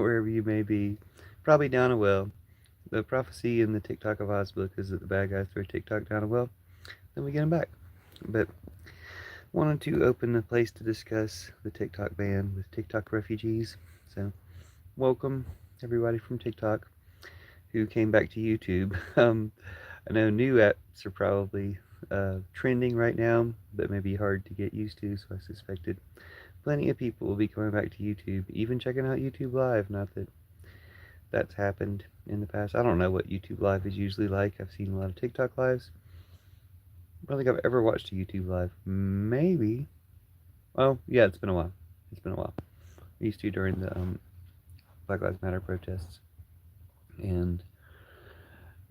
wherever you may be, probably down a well. The prophecy in the TikTok of Oz book is that the bad guys throw TikTok down a well, then we get him back. But wanted to open the place to discuss the TikTok ban with TikTok refugees. So welcome everybody from TikTok who came back to YouTube. I know new apps are probably trending right now, but may be hard to get used to. So I suspected plenty of people will be coming back to YouTube, even checking out YouTube Live. Not that that's happened in the past. I don't know what YouTube Live is usually like. I've seen a lot of TikTok Lives. I don't think I've ever watched a YouTube Live. Maybe. Oh, yeah, it's been a while. It's been a while. I used to during the Black Lives Matter protests. And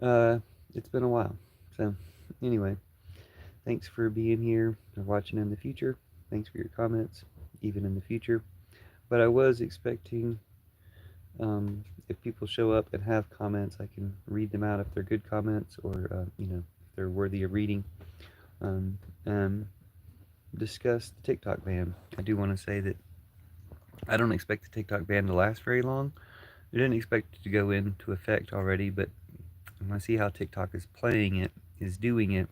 uh, it's been a while. So, anyway, thanks for being here or watching in the future. Thanks for your comments, even in the future. But I was expecting if people show up and have comments, I can read them out if they're good comments or, if they're worthy of reading. And discuss the TikTok ban. I do want to say that I don't expect the TikTok ban to last very long. I didn't expect it to go into effect already, but when I see how TikTok is playing it, is doing it,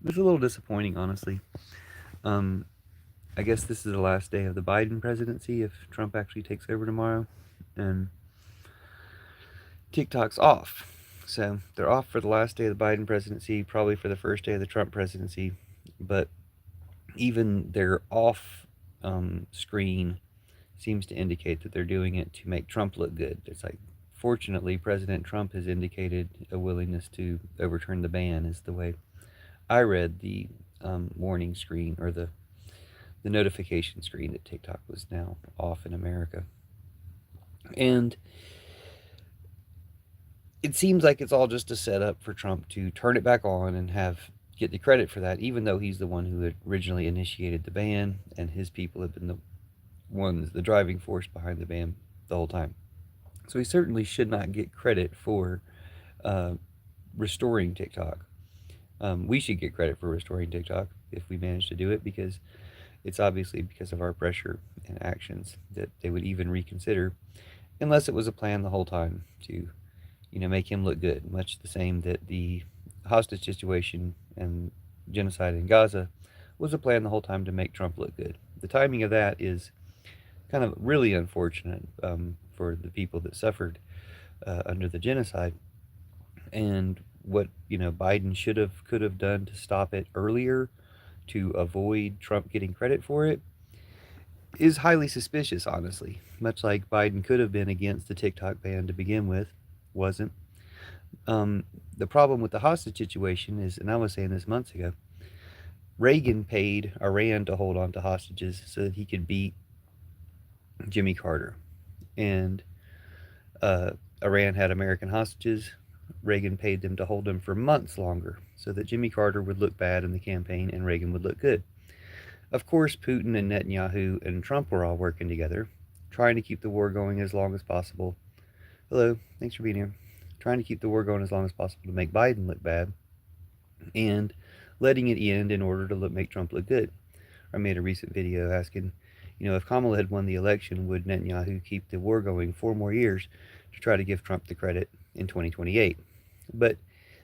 it's a little disappointing, honestly. Um, I guess this is the last day of the Biden presidency if Trump actually takes over tomorrow, and TikTok's off. So they're off for the last day of the Biden presidency, probably for the first day of the Trump presidency, but even their off screen seems to indicate that they're doing it to make Trump look good. It's like, fortunately, President Trump has indicated a willingness to overturn the ban, is the way I read the warning screen or the notification screen that TikTok was now off in America. And it seems like it's all just a setup for Trump to turn it back on and get the credit for that, even though he's the one who had originally initiated the ban and his people have been the driving force behind the ban the whole time. So he certainly should not get credit for uh, restoring TikTok. We should get credit for restoring TikTok if we manage to do it, because it's obviously because of our pressure and actions that they would even reconsider, unless it was a plan the whole time to, make him look good, much the same that the hostage situation and genocide in Gaza was a plan the whole time to make Trump look good. The timing of that is kind of really unfortunate for the people that suffered under the genocide, and what Biden could have done to stop it earlier to avoid Trump getting credit for it is highly suspicious, honestly. Much like Biden could have been against the TikTok ban to begin with, wasn't. The problem with the hostage situation is, and I was saying this months ago, Reagan paid Iran to hold on to hostages so that he could beat Jimmy Carter. And uh, Iran had American hostages. Reagan paid them to hold them for months longer so that Jimmy Carter would look bad in the campaign and Reagan would look good. Of course, Putin and Netanyahu and Trump were all working together, trying to keep the war going as long as possible. Hello, thanks for being here. Trying to keep the war going as long as possible to make Biden look bad, and letting it end in order to make Trump look good. I made a recent video asking, if Kamala had won the election, would Netanyahu keep the war going 4 more years to try to give Trump the credit in 2028? But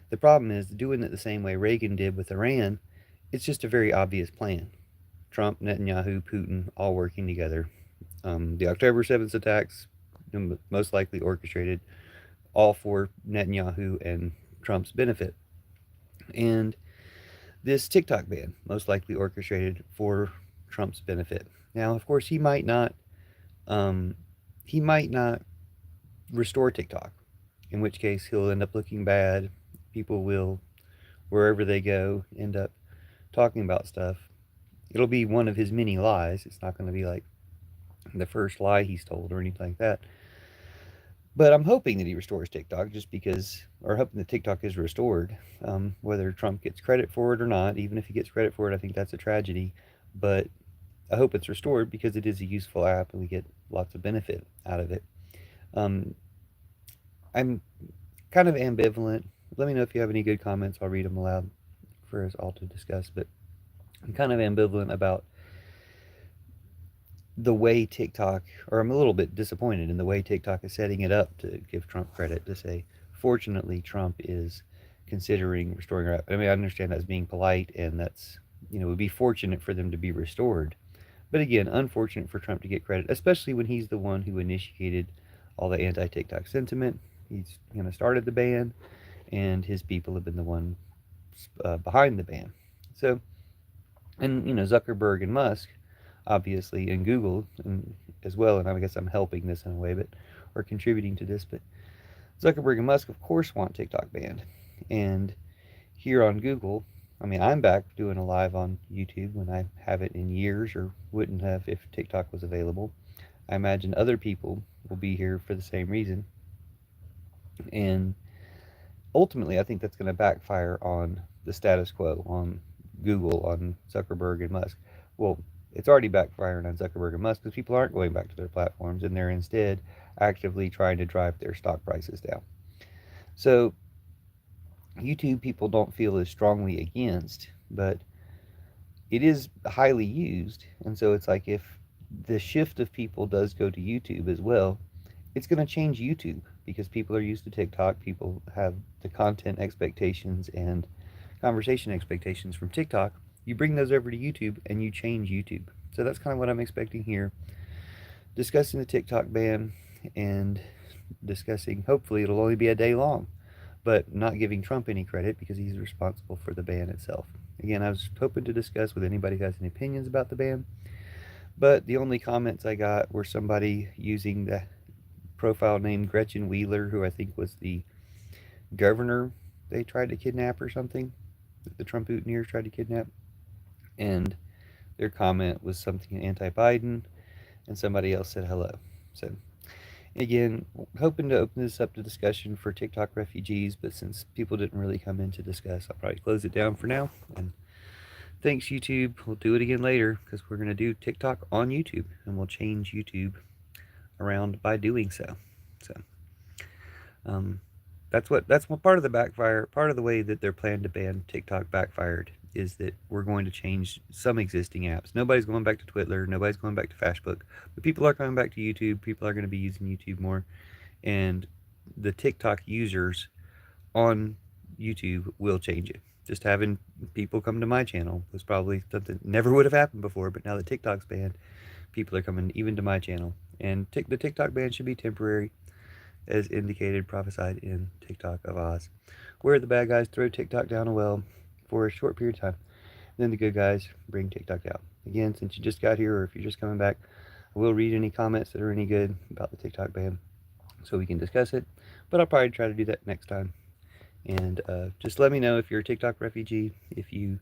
the problem is, doing it the same way Reagan did with Iran, it's just a very obvious plan. Trump, Netanyahu, Putin, all working together. The October 7th attacks, most likely orchestrated, all for Netanyahu and Trump's benefit. And this TikTok ban, most likely orchestrated for Trump's benefit. Now, of course, um, he might not restore TikTok, in which case he'll end up looking bad. People will, wherever they go, end up talking about stuff. It'll be one of his many lies. It's not going to be like the first lie he's told or anything like that. But I'm hoping that he restores TikTok, just because, or hoping that TikTok is restored. Whether Trump gets credit for it or not, even if he gets credit for it, I think that's a tragedy. But I hope it's restored because it is a useful app and we get lots of benefit out of it. Um, I'm kind of ambivalent. Let me know if you have any good comments. I'll read them aloud for us all to discuss. But I'm kind of ambivalent about the way TikTok, or I'm a little bit disappointed in the way TikTok is setting it up to give Trump credit to say, fortunately, Trump is considering restoring our. I mean, I understand that's being polite, and that's, it would be fortunate for them to be restored. But again, unfortunate for Trump to get credit, especially when he's the one who initiated all the anti-TikTok sentiment. He's started the ban, and his people have been the ones behind the ban. So, and Zuckerberg and Musk, obviously, and Google and as well. And I guess I'm helping this in a way, but or contributing to this. But Zuckerberg and Musk, of course, want TikTok banned, and here on Google, I mean, I'm back doing a live on YouTube when I haven't in years or wouldn't have if TikTok was available. I imagine other people will be here for the same reason. And ultimately, I think that's going to backfire on the status quo, on Google, on Zuckerberg and Musk. Well, it's already backfiring on Zuckerberg and Musk because people aren't going back to their platforms and they're instead actively trying to drive their stock prices down. So YouTube people don't feel as strongly against, but it is highly used. And so it's like if the shift of people does go to YouTube as well, it's going to change YouTube because people are used to TikTok. People have the content expectations and conversation expectations from TikTok. You bring those over to YouTube and you change YouTube. So that's kind of what I'm expecting here. Discussing the TikTok ban and discussing, hopefully, it'll only be a day long, but not giving Trump any credit because he's responsible for the ban itself. Again, I was hoping to discuss with anybody who has any opinions about the ban, but the only comments I got were somebody using the profile name Gretchen Wheeler, who I think was the governor they tried to kidnap or something, that the Trump mutineers tried to kidnap. And their comment was something anti-Biden, and somebody else said hello. So again, hoping to open this up to discussion for TikTok refugees, but since people didn't really come in to discuss, I'll probably close it down for now. And thanks, YouTube. We'll do it again later because we're going to do TikTok on YouTube, and we'll change YouTube around by doing so. So um, that's what part of the backfire, part of the way that their plan to ban TikTok backfired is that we're going to change some existing apps. Nobody's going back to Twitter, nobody's going back to Facebook, but people are coming back to YouTube. People are going to be using YouTube more, and the TikTok users on YouTube will change it. Just having people come to my channel was probably something that never would have happened before, but now that TikTok's banned, people are coming even to my channel. And the TikTok ban should be temporary, as indicated, prophesied in TikTok of Oz, where the bad guys throw TikTok down a well for a short period of time. And then the good guys bring TikTok out. Again, since you just got here or if you're just coming back, I will read any comments that are any good about the TikTok ban so we can discuss it. But I'll probably try to do that next time. And just let me know if you're a TikTok refugee, if you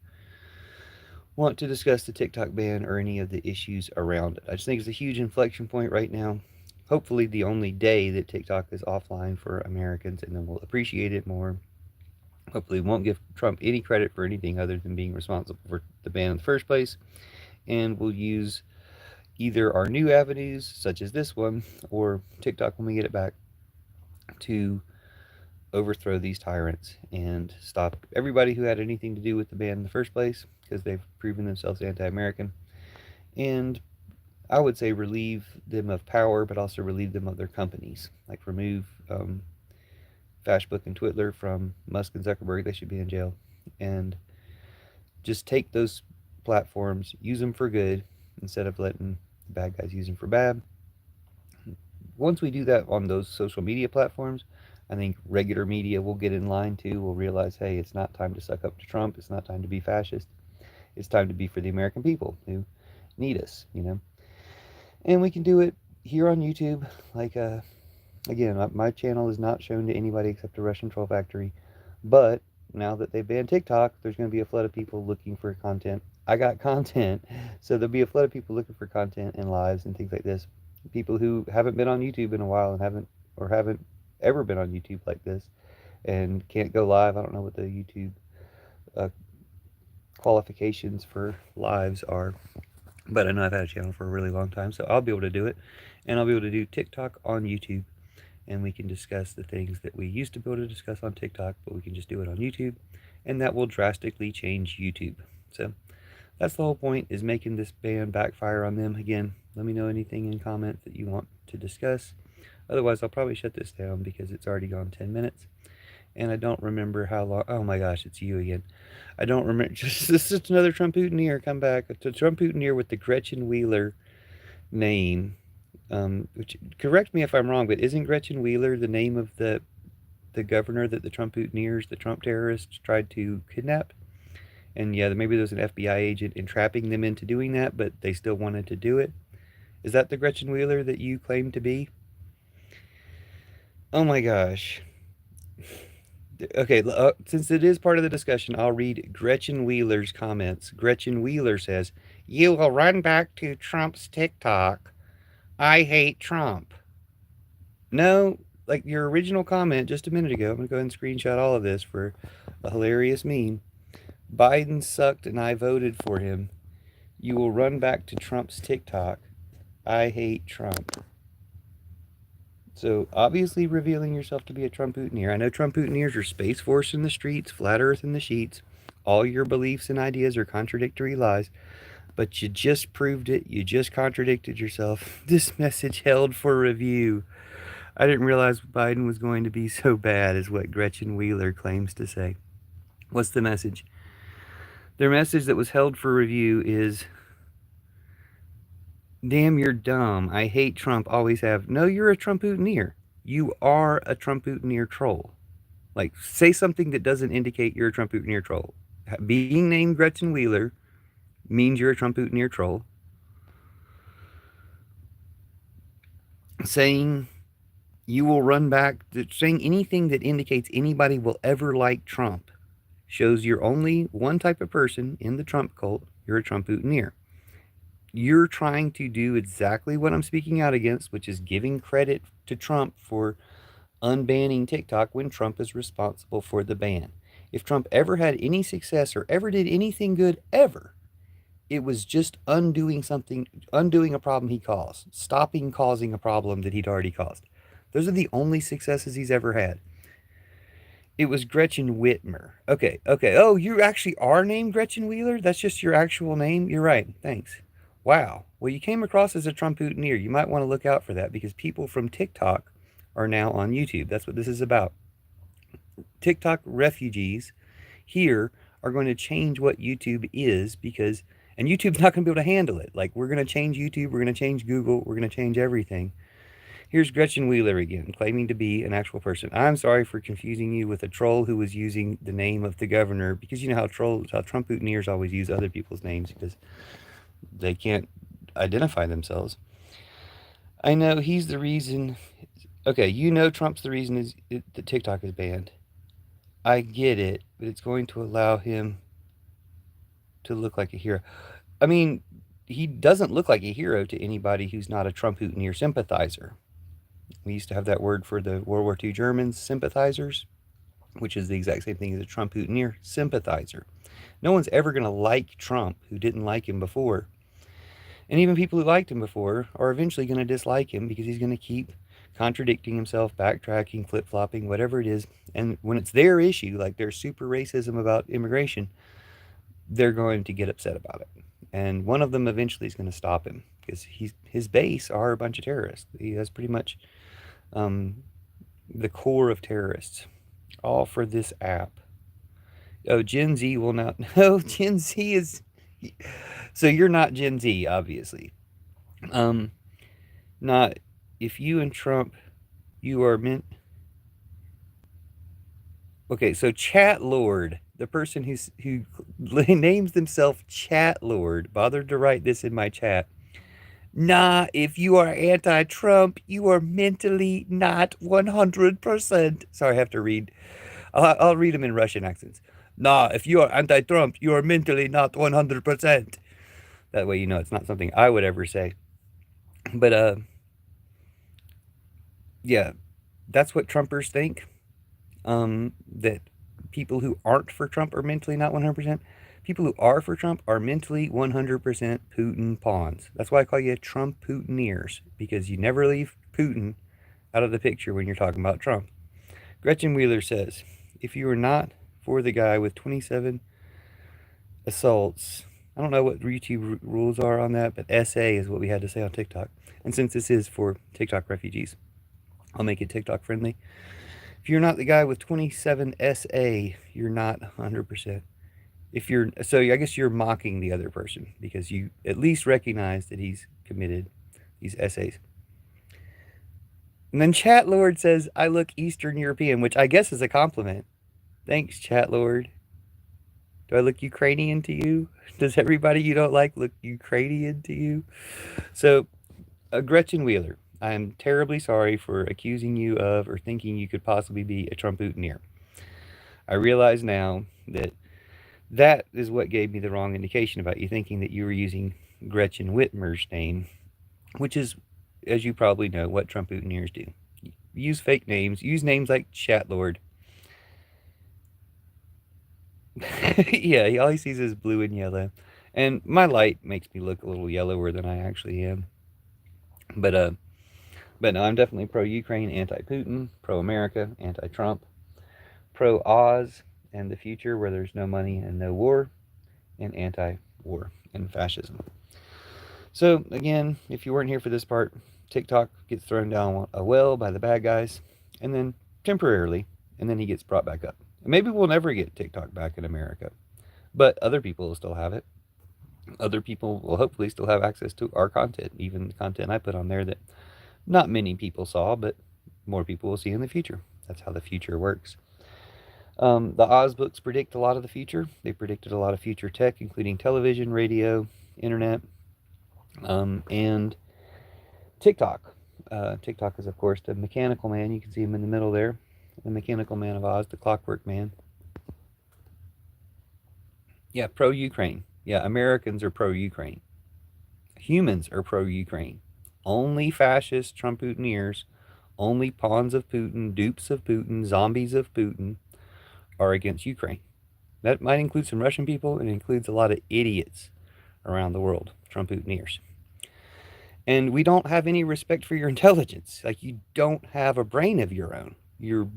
want to discuss the TikTok ban or any of the issues around it. I just think it's a huge inflection point right now. Hopefully the only day that TikTok is offline for Americans, and then we'll appreciate it more. Hopefully we won't give Trump any credit for anything other than being responsible for the ban in the first place. And we'll use either our new avenues, such as this one, or TikTok when we get it back, to overthrow these tyrants and stop everybody who had anything to do with the ban in the first place, because they've proven themselves anti-American. And I would say relieve them of power, but also relieve them of their companies. Like remove Facebook and Twitter from Musk and Zuckerberg. They should be in jail. And just take those platforms, use them for good, instead of letting the bad guys use them for bad. Once we do that on those social media platforms, I think regular media will get in line too. We'll realize, hey, it's not time to suck up to Trump. It's not time to be fascist. It's time to be for the American people who need us, And we can do it here on YouTube. Like, again, my channel is not shown to anybody except a Russian troll factory. But now that they banned TikTok, there's going to be a flood of people looking for content. I got content, so there'll be a flood of people looking for content and lives and things like this. People who haven't been on YouTube in a while and haven't ever been on YouTube like this and can't go live. I don't know what the YouTube qualifications for lives are, but I know I've had a channel for a really long time, so I'll be able to do it, and I'll be able to do TikTok on YouTube, and we can discuss the things that we used to be able to discuss on TikTok, but we can just do it on YouTube, and that will drastically change YouTube. So That's the whole point, is making this ban backfire on them. Again, let me know anything in comments that you want to discuss. Otherwise, I'll probably shut this down because it's already gone 10 minutes. And I don't remember how long. Oh my gosh, it's you again. I don't remember. This is another Trump-Putineer. Come back. It's a Trump-Putineer with the Gretchen Wheeler name. Which, correct me if I'm wrong, but isn't Gretchen Wheeler the name of the governor that the Trump-Putineers, the Trump terrorists, tried to kidnap? And yeah, maybe there was an FBI agent entrapping them into doing that, but they still wanted to do it. Is that the Gretchen Wheeler that you claim to be? Oh my gosh. Okay, since it is part of the discussion, I'll read Gretchen Wheeler's comments. Gretchen Wheeler says, "You will run back to Trump's TikTok. I hate Trump." No, like your original comment just a minute ago. I'm going to go ahead and screenshot all of this for a hilarious meme. Biden sucked and I voted for him. You will run back to Trump's TikTok. I hate Trump. So, obviously revealing yourself to be a Trump-Putineer. I know Trump-Putineers are Space Force in the streets, Flat Earth in the sheets. All your beliefs and ideas are contradictory lies. But you just proved it. You just contradicted yourself. This message held for review. I didn't realize Biden was going to be so bad, is what Gretchen Wheeler claims to say. What's the message? Their message that was held for review is, "Damn, you're dumb. I hate Trump. Always have." No, you're a Trump-Putineer. You are a Trump-Putineer troll. Like, say something that doesn't indicate you're a Trump-Putineer troll. Being named Gretchen Wheeler means you're a Trump-Putineer troll. Saying you will run back, saying anything that indicates anybody will ever like Trump shows you're only one type of person in the Trump cult. You're a Trump-Putineer. You're trying to do exactly what I'm speaking out against, which is giving credit to Trump for unbanning TikTok when Trump is responsible for the ban. If Trump ever had any success or ever did anything good ever, it was just undoing a problem he caused, stopping causing a problem that he'd already caused. Those are the only successes he's ever had. It was Gretchen Whitmer. Okay. Oh, you actually are named Gretchen Wheeler? That's just your actual name? You're right. Thanks. Wow. Well, you came across as a Trump-Putineer. You might want to look out for that because people from TikTok are now on YouTube. That's what this is about. TikTok refugees here are going to change what YouTube is because, and YouTube's not going to be able to handle it. Like, we're going to change YouTube, we're going to change Google, we're going to change everything. Here's Gretchen Wheeler again, claiming to be an actual person. "I'm sorry for confusing you with a troll who was using the name of the governor," because you know how Trump-Putineers always use other people's names because they can't identify themselves. "I know he's the reason." Okay, you know Trump's the reason that TikTok is banned. I get it, but it's going to allow him to look like a hero. I mean, he doesn't look like a hero to anybody who's not a Trump-Putineer sympathizer. We used to have that word for the World War II Germans, sympathizers, which is the exact same thing as a Trump-Putineer sympathizer. No one's ever going to like Trump who didn't like him before. And even people who liked him before are eventually going to dislike him because he's going to keep contradicting himself, backtracking, flip-flopping, whatever it is. And when it's their issue, like their super racism about immigration, they're going to get upset about it. And one of them eventually is going to stop him because his base are a bunch of terrorists. He has pretty much the core of terrorists, all for this app. Oh, Gen Z will not. No, Gen Z is. So you're not Gen Z, obviously. Not if you and Trump, you are meant. Okay, so Chat Lord, the person who names themselves Chat Lord, bothered to write this in my chat. "Nah, if you are anti-Trump, you are mentally not 100%. Sorry, I have to read. I'll read them in Russian accents. "Nah, if you are anti-Trump, you are mentally not 100%. That way you know it's not something I would ever say. But, yeah, that's what Trumpers think. That people who aren't for Trump are mentally not 100%. People who are for Trump are mentally 100% Putin pawns. That's why I call you Trump-Putineers, because you never leave Putin out of the picture when you're talking about Trump. Gretchen Wheeler says, "If you are not for the guy with 27 assaults, I don't know what YouTube rules are on that, but SA is what we had to say on TikTok. And since this is for TikTok refugees, I'll make it TikTok friendly. If you're not the guy with 27 SA, you're not 100%. If you're, so I guess you're mocking the other person because you at least recognize that he's committed these essays. And then Chat Lord says, I look Eastern European, which I guess is a compliment. Thanks, Chat Lord. Do I look Ukrainian to you? Does everybody you don't like look Ukrainian to you? So, Gretchen Wheeler, I am terribly sorry for accusing you of or thinking you could possibly be a Trump-Putineer. I realize now that that is what gave me the wrong indication about you, thinking that you were using Gretchen Whitmer's name, which is, as you probably know, what Trump-Putineers do. Use fake names, use names like Chatlord. Yeah, all he sees is blue and yellow. And my light makes me look a little yellower than I actually am. But no, I'm definitely pro-Ukraine, anti-Putin, pro-America, anti-Trump, pro-Oz and the future where there's no money and no war, and anti-war and fascism. So, again, if you weren't here for this part, TikTok gets thrown down a well by the bad guys, and then temporarily, and then he gets brought back up. And maybe we'll never get TikTok back in America, but other people will still have it. Other people will hopefully still have access to our content, even the content I put on there that not many people saw, but more people will see in the future. That's how the future works. The Oz books predict a lot of the future. They predicted a lot of future tech, including television, radio, internet, and TikTok. TikTok is, of course, the mechanical man. You can see him in the middle there. The mechanical man of Oz, the clockwork man. Yeah, pro-Ukraine. Yeah, Americans are pro-Ukraine. Humans are pro-Ukraine. Only fascist Trump-Putineers, only pawns of Putin, dupes of Putin, zombies of Putin are against Ukraine. That might include some Russian people. It includes a lot of idiots around the world, Trump-Putineers. And we don't have any respect for your intelligence. Like, you don't have a brain of your own. You're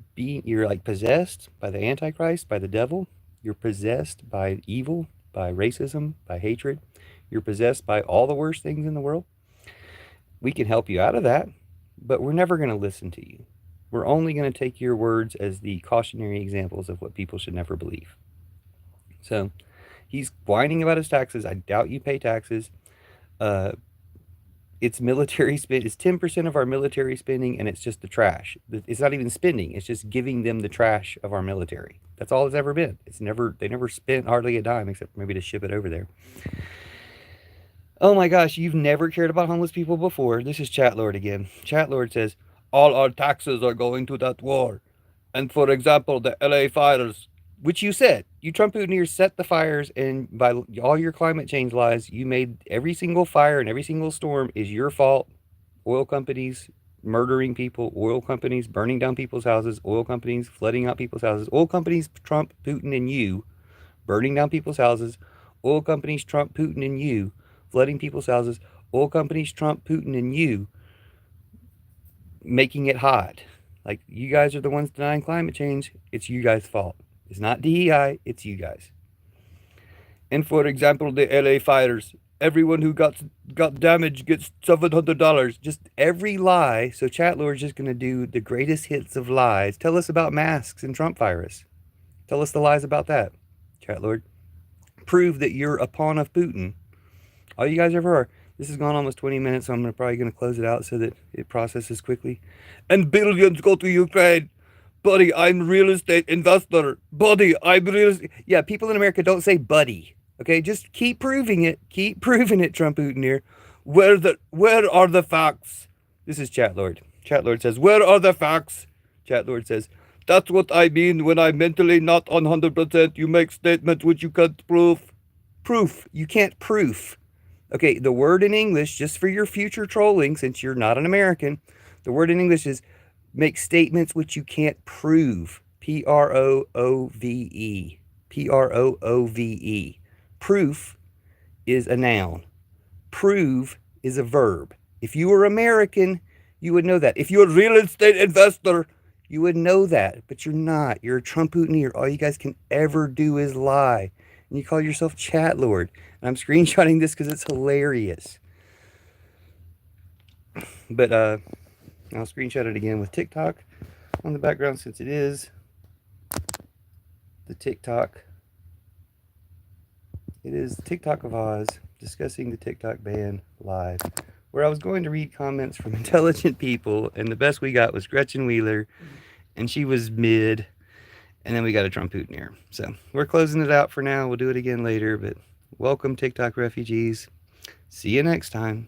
like possessed by the Antichrist, by the devil. You're possessed by evil, by racism, by hatred. You're possessed by all the worst things in the world. We can help you out of that, but we're never going to listen to you. We're only going to take your words as the cautionary examples of what people should never believe. So he's whining about his taxes. I doubt you pay taxes. It's military spend. It's 10% of our military spending, and it's just the trash. It's not even spending. It's just giving them the trash of our military. That's all it's ever been. They never spent hardly a dime except maybe to ship it over there. Oh my gosh, you've never cared about homeless people before. This is Chatlord again. Chatlord says, all our taxes are going to that war. And for example, the LA fires, which you said, you Trump-Putineers set the fires, and by all your climate change lies, you made every single fire and every single storm is your fault. Oil companies murdering people, oil companies burning down people's houses, oil companies flooding out people's houses, oil companies, Trump, Putin, and you burning down people's houses, oil companies, Trump, Putin, and you flooding people's houses, oil companies, Trump, Putin, and you making it hot. Like, you guys are the ones denying climate change. It's you guys' fault. It's not DEI, it's you guys. And for example, the LA fires, everyone who got damaged gets $700. Just every lie. So Chatlord's just going to do the greatest hits of lies. Tell us about masks and Trump virus. Tell us the lies about that, Chatlord. Prove that you're a pawn of Putin. All you guys ever are. This has gone almost 20 minutes, so I'm probably going to close it out so that it processes quickly. And billions go to Ukraine. Buddy, I'm real estate investor. Buddy, I'm real estate. Yeah, people in America don't say buddy. Okay, just keep proving it. Keep proving it, Trump-Putineer. Where are the facts? This is Chatlord. Chatlord says, where are the facts? Chatlord says, that's what I mean when I'm mentally not 100%. You make statements which you can't prove. Proof. You can't proof. Okay, the word in English, just for your future trolling, since you're not an American, the word in English is make statements which you can't prove. P-R-O-O-V-E. P-R-O-O-V-E. Proof is a noun. Prove is a verb. If you were American, you would know that. If you're a real estate investor, you would know that. But you're not. You're a Trump-Putineer. All you guys can ever do is lie. And you call yourself Chat Lord. And I'm screenshotting this because it's hilarious. But I'll screenshot it again with TikTok on the background, since it is the TikTok. It is the TikTok of Oz discussing the TikTok ban live, where I was going to read comments from intelligent people, and the best we got was Gretchen Wheeler, and she was mid, and then we got a Trumpootineer. So we're closing it out for now. We'll do it again later, but welcome TikTok refugees. See you next time.